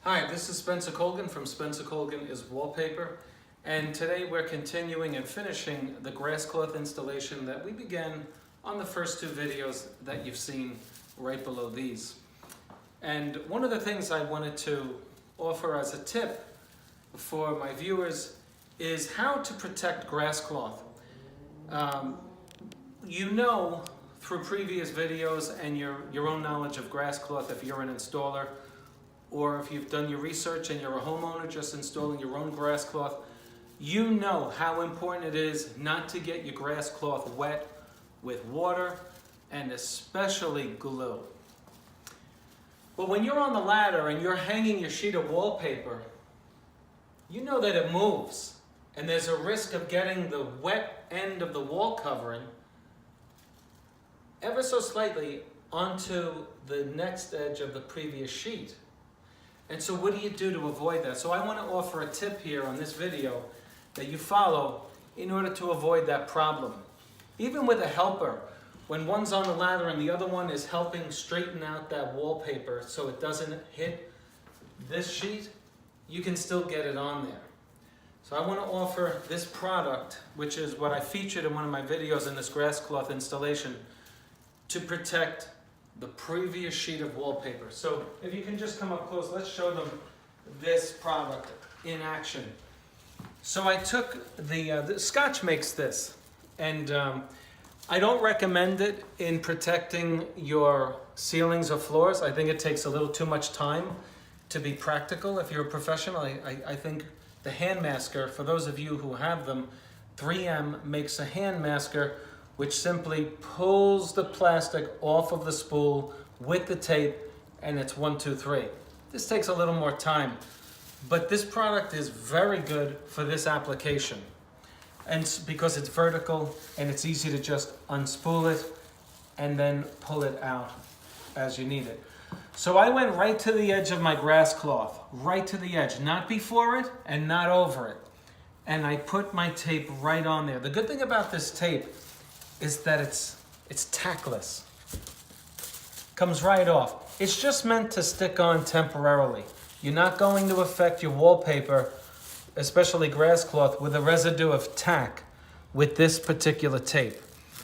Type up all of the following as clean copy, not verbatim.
Hi, this is Spencer Colgan from Spencer Colgan is Wallpaper, and today we're continuing and finishing the Grasscloth installation that we began on the first two videos that you've seen right below these. And one of the things I wanted to offer as a tip for my viewers is how to protect Grasscloth. You know through previous videos and your own knowledge of Grasscloth, if you're an installer, or if you've done your research and you're a homeowner just installing your own grass cloth, you know how important it is not to get your grass cloth wet with water and especially glue. But when you're on the ladder and you're hanging your sheet of wallpaper, you know that it moves and there's a risk of getting the wet end of the wall covering ever so slightly onto the next edge of the previous sheet. And so what do you do to avoid that? So I want to offer a tip here on this video that you follow in order to avoid that problem. Even with a helper, when one's on the ladder and the other one is helping straighten out that wallpaper so it doesn't hit this sheet, you can still get it on there. So I want to offer this product, which is what I featured in one of my videos in this grass cloth installation, to protect the previous sheet of wallpaper. So if you can just come up close, let's show them this product in action. So I took the Scotch makes this, and I don't recommend it in protecting your ceilings or floors. I think it takes a little too much time to be practical. If you're a professional, I think the hand masker, for those of you who have them, 3M makes a hand masker which simply pulls the plastic off of the spool with the tape, and it's 1, 2, 3. This takes a little more time, but this product is very good for this application. And because it's vertical and it's easy to just unspool it and then pull it out as you need it. So I went right to the edge of my grass cloth, right to the edge, not before it and not over it. And I put my tape right on there. The good thing about this tape is that it's tackless. Comes right off. It's just meant to stick on temporarily. You're not going to affect your wallpaper, especially grass cloth, with a residue of tack with this particular tape.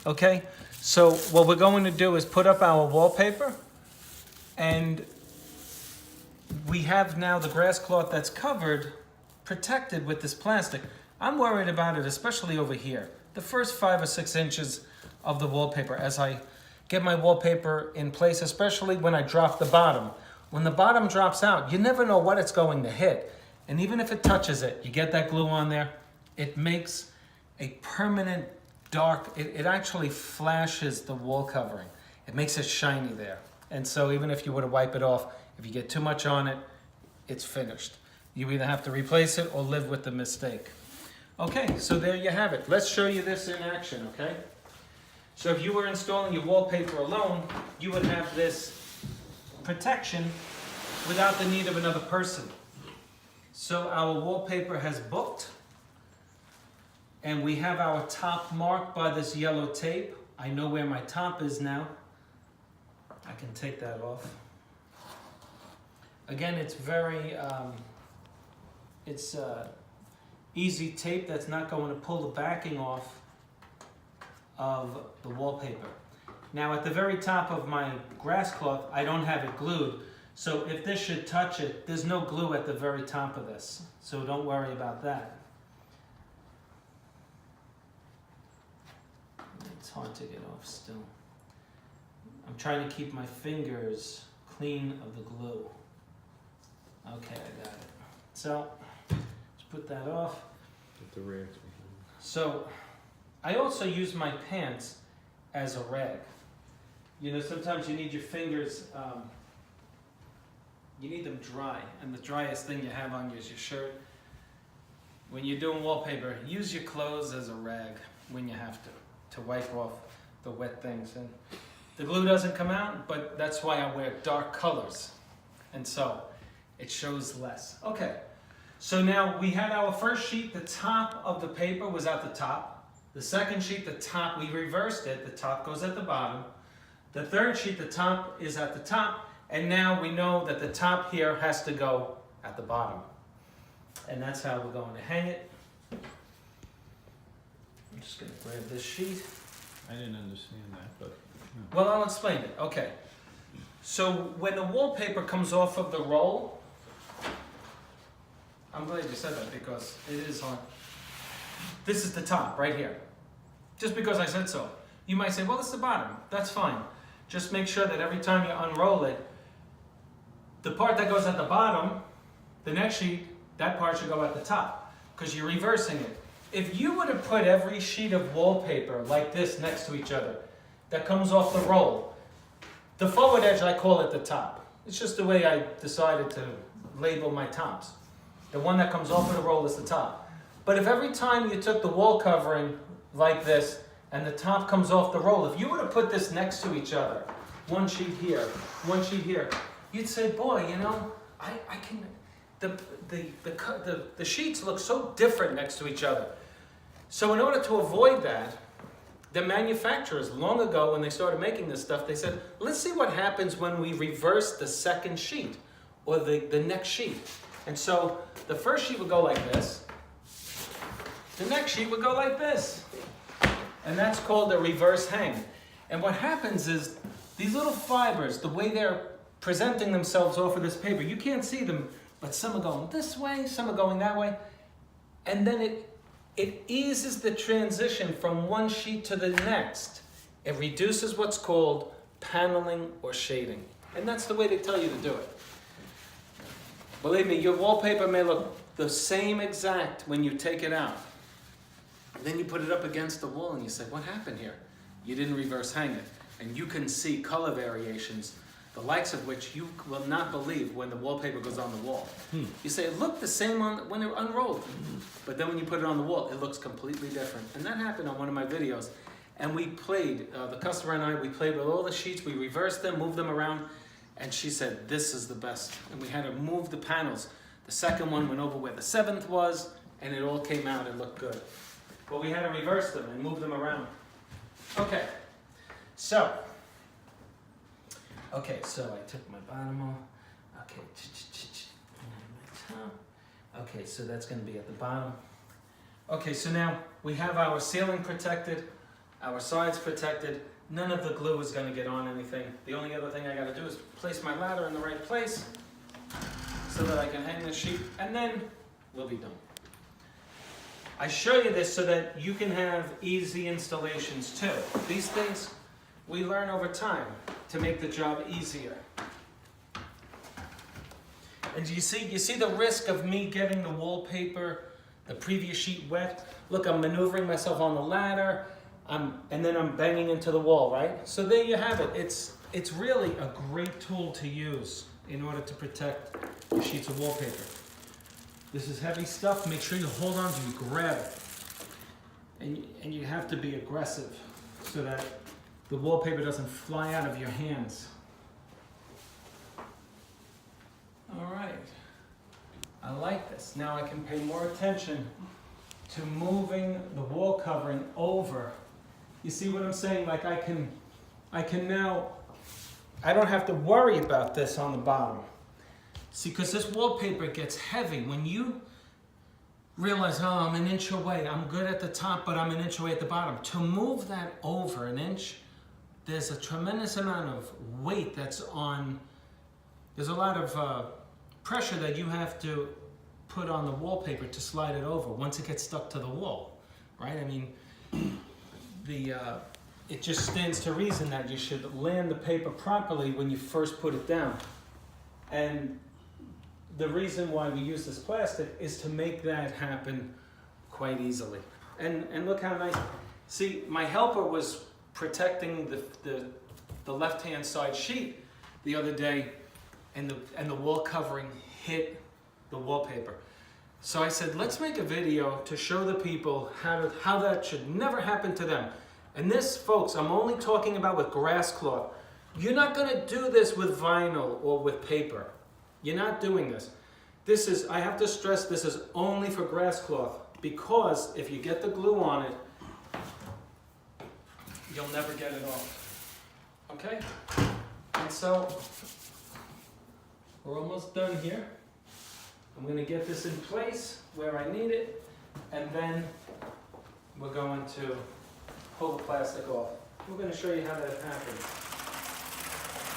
Okay? So what we're going to do is put up our wallpaper, and we have now the grass cloth that's covered, protected with this plastic. I'm worried about it, especially over here. The first 5 or 6 inches of the wallpaper as I get my wallpaper in place, especially when I drop the bottom. When the bottom drops out, you never know what it's going to hit. And even if it touches it, you get that glue on there, it makes a permanent dark, it actually flashes the wall covering. It makes it shiny there. And so even if you were to wipe it off, if you get too much on it, it's finished. You either have to replace it or live with the mistake. Okay, so there you have it. Let's show you this in action, okay? So if you were installing your wallpaper alone, you would have this protection without the need of another person. So our wallpaper has booked, and we have our top marked by this yellow tape. I know where my top is now. I can take that off. Again, it's very, easy tape that's not going to pull the backing off of the wallpaper. Now at the very top of my grass cloth, I don't have it glued. So if this should touch it, there's no glue at the very top of this. So don't worry about that. It's hard to get off still. I'm trying to keep my fingers clean of the glue. Okay, I got it. So put that off. So I also use my pants as a rag. You know, sometimes you need your fingers, you need them dry, and the driest thing you have on you is your shirt. When you're doing wallpaper, use your clothes as a rag when you have to wipe off the wet things. And the glue doesn't come out, but that's why I wear dark colors. And so it shows less. Okay. So now we had our first sheet, the top of the paper was at the top. The second sheet, the top, we reversed it, the top goes at the bottom. The third sheet, the top is at the top, and now we know that the top here has to go the bottom. And that's how we're going to hang it. I'm just going to grab this sheet. I didn't understand that, but... Well, I'll explain it. Okay. So when the wallpaper comes off of the roll, I'm glad you said that because it is on. This is the top right here. Just because I said so. You might say, well, it's the bottom. That's fine. Just make sure that every time you unroll it, the part that goes at the bottom, the next sheet, that part should go at the top because you're reversing it. If you were to put every sheet of wallpaper like this next to each other that comes off the roll, the forward edge, I call it the top. It's just the way I decided to label my tops. The one that comes off of the roll is the top. But if every time you took the wall covering like this and the top comes off the roll, if you were to put this next to each other, one sheet here, one sheet here, you'd say, boy, you know, I can, the sheets look so different next to each other. So in order to avoid that, the manufacturers long ago when they started making this stuff, they said, let's see what happens when we reverse the second sheet or the next sheet. And so the first sheet would go like this. The next sheet would go like this. And that's called a reverse hang. And what happens is these little fibers, the way they're presenting themselves off of this paper, you can't see them, but some are going this way, some are going that way. And then it eases the transition from one sheet to the next. It reduces what's called paneling or shading. And that's the way they tell you to do it. Believe me, your wallpaper may look the same exact when you take it out. And then you put it up against the wall and you say, what happened here? You didn't reverse hang it. And you can see color variations, the likes of which you will not believe when the wallpaper goes on the wall. You say, it looked the same when it unrolled. But then when you put it on the wall, it looks completely different. And that happened on one of my videos. And we played, the customer and I, we played with all the sheets, we reversed them, moved them around, and she said, this is the best. And we had to move the panels. The second one went over where the seventh was, and it all came out and looked good. But we had to reverse them and move them around. Okay, so I took my bottom off. Okay, my top. Okay, so that's going to be at the bottom. Okay, so now we have our ceiling protected, our sides protected. None of the glue is going to get on anything. The only other thing I got to do is place my ladder in the right place so that I can hang the sheet, and then we'll be done. I show you this so that you can have easy installations too. These things we learn over time to make the job easier. And you see the risk of me getting the wallpaper, the previous sheet wet. Look, I'm maneuvering myself on the ladder, and then I'm banging into the wall, right? So there you have it. It's really a great tool to use in order to protect your sheets of wallpaper. This is heavy stuff. Make sure you hold on to it, grab it. And you have to be aggressive so that the wallpaper doesn't fly out of your hands. All right. I like this. Now I can pay more attention to moving the wall covering over. You see what I'm saying? Like I can now, I don't have to worry about this on the bottom. See, because this wallpaper gets heavy. When you realize, oh, I'm an inch away, I'm good at the top, but I'm an inch away at the bottom. To move that over an inch, there's a tremendous amount of weight that's on, there's a lot of pressure that you have to put on the wallpaper to slide it over once it gets stuck to the wall, right? I mean, it just stands to reason that you should land the paper properly when you first put it down. And the reason why we use this plastic is to make that happen quite easily. And look how nice. See, my helper was protecting the left-hand side sheet the other day, and the wall covering hit the wallpaper. So I said, let's make a video to show the people how that should never happen to them. And this, folks, I'm only talking about with Grasscloth. You're not going to do this with vinyl or with paper. You're not doing this. This is, I have to stress, this is only for Grasscloth, because if you get the glue on it, you'll never get it off. Okay? And so, we're almost done here. I'm going to get this in place where I need it, and then we're going to pull the plastic off. We're going to show you how that happens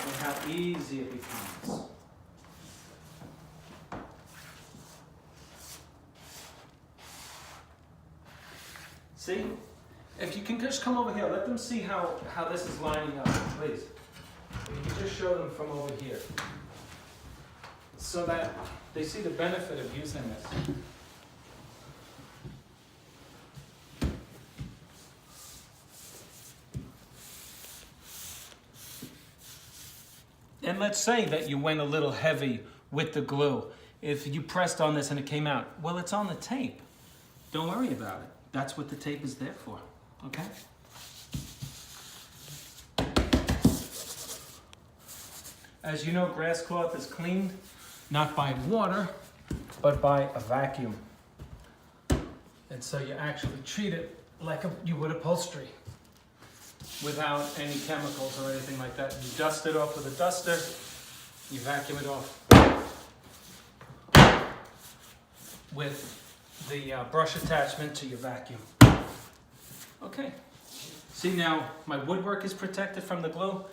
and how easy it becomes. See? If you can just come over here, let them see how this is lining up, please. If you can just show them from over here, so that they see the benefit of using this. And let's say that you went a little heavy with the glue. If you pressed on this and it came out, well, it's on the tape. Don't worry about it. That's what the tape is there for, okay? As you know, Grasscloth is cleaned not by water, but by a vacuum. And so you actually treat it like you would upholstery, without any chemicals or anything like that. You dust it off with a duster, you vacuum it off with the brush attachment to your vacuum. Okay. See, now my woodwork is protected from the glue.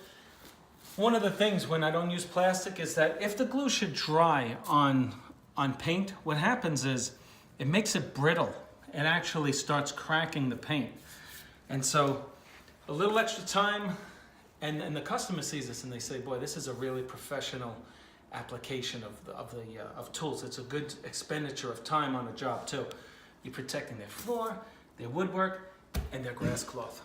One of the things when I don't use plastic is that if the glue should dry on paint, what happens is it makes it brittle. It actually starts cracking the paint. And so a little extra time, and the customer sees this and they say, boy, this is a really professional application of tools. It's a good expenditure of time on the job too. You're protecting their floor, their woodwork, and their grass cloth.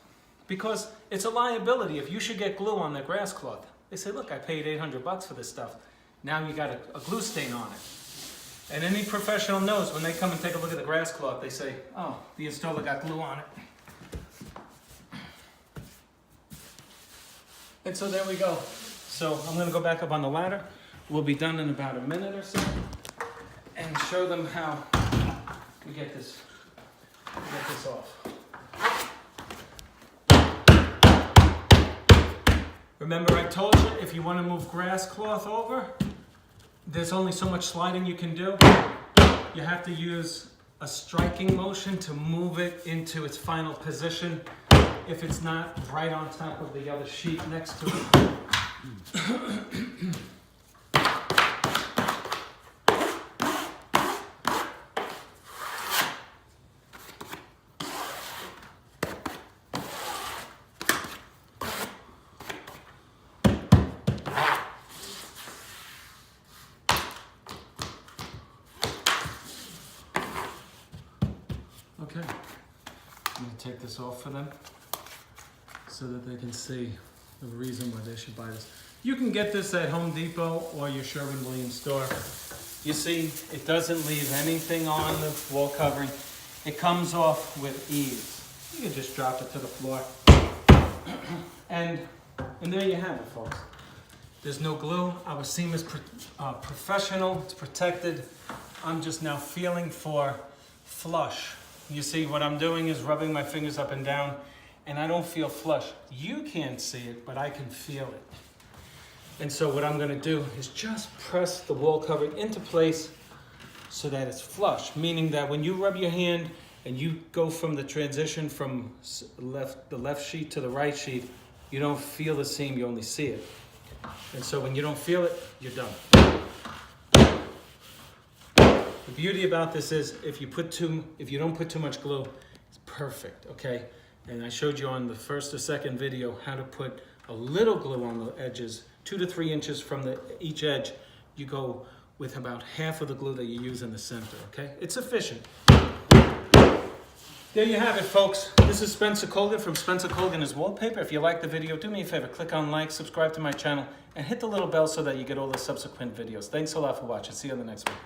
Because it's a liability. If you should get glue on their grass cloth, they say, look, I paid $800 for this stuff. Now you got a glue stain on it. And any professional knows when they come and take a look at the grass cloth, they say, oh, the installer got glue on it. And so there we go. So I'm going to go back up on the ladder. We'll be done in about a minute or so, and show them how we get this off. Remember, I told you if you want to move grass cloth over, there's only so much sliding you can do. You have to use a striking motion to move it into its final position if it's not right on top of the other sheet next to it. Okay, I'm going to take this off for them so that they can see the reason why they should buy this. You can get this at Home Depot or your Sherwin-Williams store. You see, it doesn't leave anything on the wall covering. It comes off with ease. You can just drop it to the floor. And there you have it, folks. There's no glue. Our seam is professional. It's protected. I'm just now feeling for flush. You see, what I'm doing is rubbing my fingers up and down, and I don't feel flush. You can't see it, but I can feel it. And so what I'm going to do is just press the wall covering into place so that it's flush, meaning that when you rub your hand and you go from the transition from the left sheet to the right sheet, you don't feel the seam, you only see it. And so when you don't feel it, you're done. The beauty about this is if you don't put too much glue, it's perfect, okay? And I showed you on the first or second video how to put a little glue on the edges, 2 to 3 inches from each edge. You go with about half of the glue that you use in the center, okay? It's efficient. There you have it, folks. This is Spencer Colgan from Spencer Colgan is Wallpaper. If you like the video, do me a favor, click on like, subscribe to my channel, and hit the little bell so that you get all the subsequent videos. Thanks a lot for watching. See you on the next one.